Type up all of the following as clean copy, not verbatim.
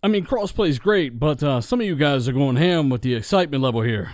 I mean, crossplay is great, but some of you guys are going ham with the excitement level here.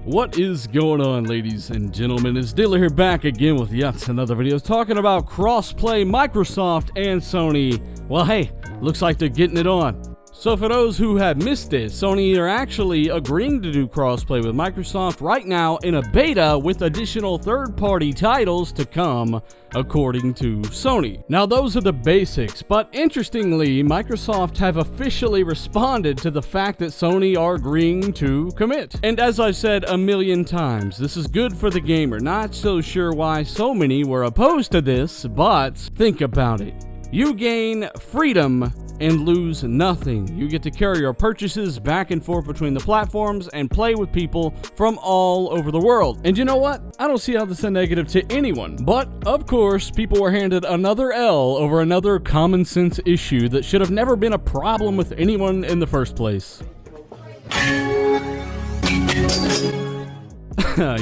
What is going on, ladies and gentlemen? It's Dilla here, back again with yet another video talking about crossplay. Microsoft and Sony, well, hey, looks like they're getting it on. So for those who have missed it, Sony are actually agreeing to do crossplay with Microsoft right now in a beta with additional third-party titles to come, according to Sony. Now those are the basics, but interestingly, Microsoft have officially responded to the fact that Sony are agreeing to commit. And as I've said a million times, this is good for the gamer. Not so sure why so many were opposed to this, but think about it. You gain freedom and lose nothing. You get to carry your purchases back and forth between the platforms and play with people from all over the world. And you know what? I don't see how this is a negative to anyone. But, of course, people were handed another L over another common sense issue that should have never been a problem with anyone in the first place.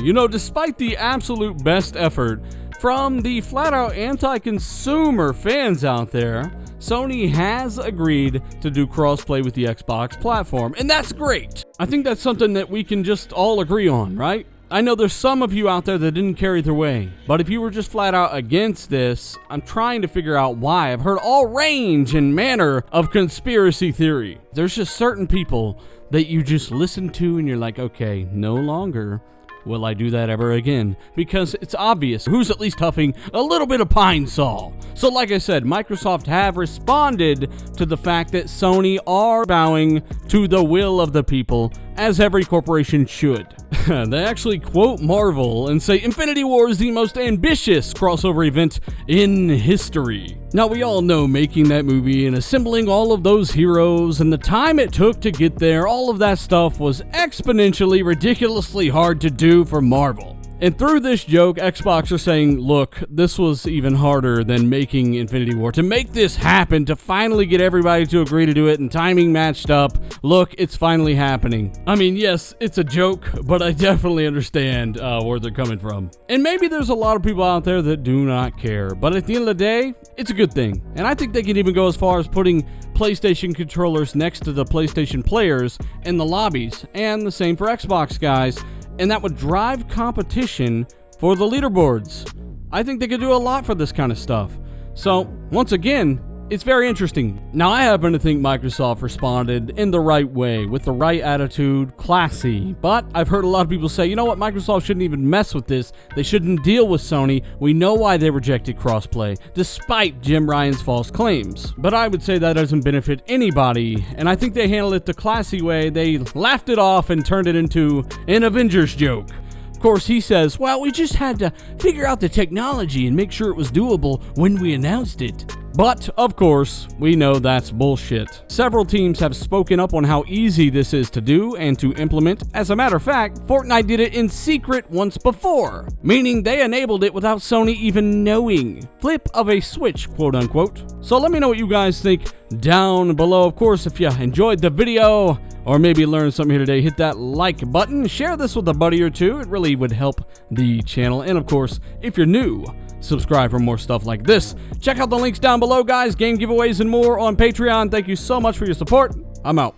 You know, despite the absolute best effort from the flat-out anti-consumer fans out there, Sony has agreed to do crossplay with the Xbox platform, and that's great. I think that's something that we can just all agree on, right? I know there's some of you out there that didn't carry their way, but if you were just flat out against this, I'm trying to figure out why. I've heard all range and manner of conspiracy theory. There's just certain people that you just listen to and you're like, okay, no longer will I do that ever again? Because it's obvious who's at least huffing a little bit of pine sol. So like I said, Microsoft have responded to the fact that Sony are bowing to the will of the people, as every corporation should. They actually quote Marvel and say Infinity War is the most ambitious crossover event in history. Now we all know making that movie and assembling all of those heroes and the time it took to get there, all of that stuff was exponentially ridiculously hard to do for Marvel. And through this joke, Xbox are saying, look, this was even harder than making Infinity War. To make this happen, to finally get everybody to agree to do it and timing matched up, look, it's finally happening. I mean, yes, it's a joke, but I definitely understand where they're coming from. And maybe there's a lot of people out there that do not care, but at the end of the day, it's a good thing. And I think they can even go as far as putting PlayStation controllers next to the PlayStation players in the lobbies, and the same for Xbox guys. And that would drive competition for the leaderboards. I think they could do a lot for this kind of stuff. So, once again, it's very interesting. Now, I happen to think Microsoft responded in the right way, with the right attitude, classy. But I've heard a lot of people say, you know what, Microsoft shouldn't even mess with this. They shouldn't deal with Sony. We know why they rejected crossplay, despite Jim Ryan's false claims. But I would say that doesn't benefit anybody, and I think they handled it the classy way. They laughed it off and turned it into an Avengers joke. Of course, he says, well, we just had to figure out the technology and make sure it was doable when we announced it. But, of course, we know that's bullshit. Several teams have spoken up on how easy this is to do and to implement. As a matter of fact, Fortnite did it in secret once before, meaning they enabled it without Sony even knowing. Flip of a switch, quote unquote. So let me know what you guys think down below. Of course, if you enjoyed the video or maybe learned something here today, hit that like button. Share this with a buddy or two. It really would help the channel. And of course, if you're new, subscribe for more stuff like this. Check out the links down below, guys. Game giveaways and more on Patreon. Thank you so much for your support. I'm out.